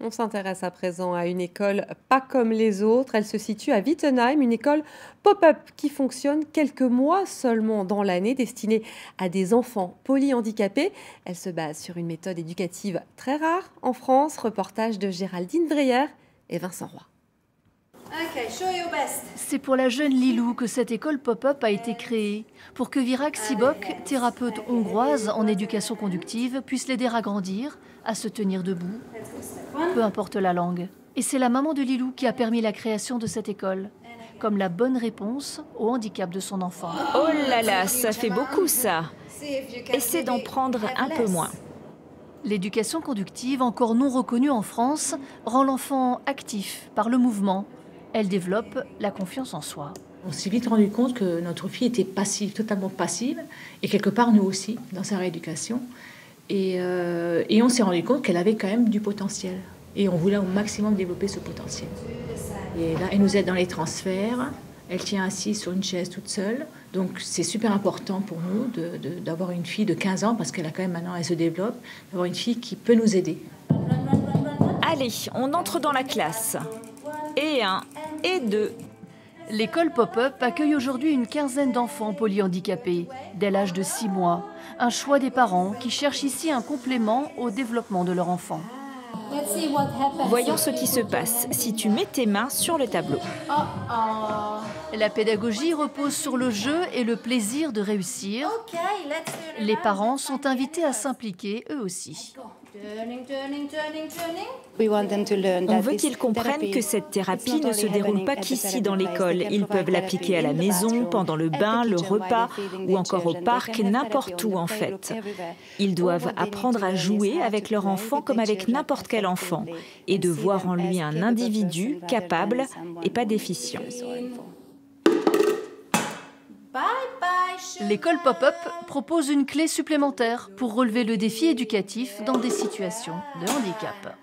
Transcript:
On s'intéresse à présent à une école pas comme les autres. Elle se situe à Wittenheim, une école pop-up qui fonctionne quelques mois seulement dans l'année, destinée à des enfants polyhandicapés. Elle se base sur une méthode éducative très rare en France. Reportage de Géraldine Dreyer et Vincent Roy. C'est pour la jeune Lilou que cette école pop-up a été créée, pour que Virak Sibok, thérapeute hongroise en éducation conductive, puisse l'aider à grandir, à se tenir debout, peu importe la langue. Et c'est la maman de Lilou qui a permis la création de cette école, comme la bonne réponse au handicap de son enfant. Oh là là, ça fait beaucoup ça. Essaie d'en prendre un peu moins. L'éducation conductive, encore non reconnue en France, rend l'enfant actif par le mouvement. Elle développe la confiance en soi. On s'est vite rendu compte que notre fille était passive, totalement passive, et quelque part nous aussi, dans sa rééducation. Et on s'est rendu compte qu'elle avait quand même du potentiel. Et on voulait au maximum développer ce potentiel. Et là, elle nous aide dans les transferts. Elle tient assise sur une chaise toute seule. Donc c'est super important pour nous d'avoir une fille de 15 ans, parce qu'elle a quand même maintenant, elle se développe, d'avoir une fille qui peut nous aider. Allez, on entre dans la classe. Et 1, et 2. L'école pop-up accueille aujourd'hui une quinzaine d'enfants polyhandicapés, dès l'âge de 6 mois. Un choix des parents qui cherchent ici un complément au développement de leur enfant. Voyons ce qui se passe si tu mets tes mains sur le tableau. La pédagogie repose sur le jeu et le plaisir de réussir. Les parents sont invités à s'impliquer eux aussi. On veut qu'ils comprennent que cette thérapie ne se déroule pas qu'ici dans l'école. Ils peuvent l'appliquer à la maison, pendant le bain, le repas ou encore au parc, n'importe où en fait. Ils doivent apprendre à jouer avec leur enfant comme avec n'importe quel enfant et de voir en lui un individu capable et pas déficient. L'école pop-up propose une clé supplémentaire pour relever le défi éducatif dans des situations de handicap.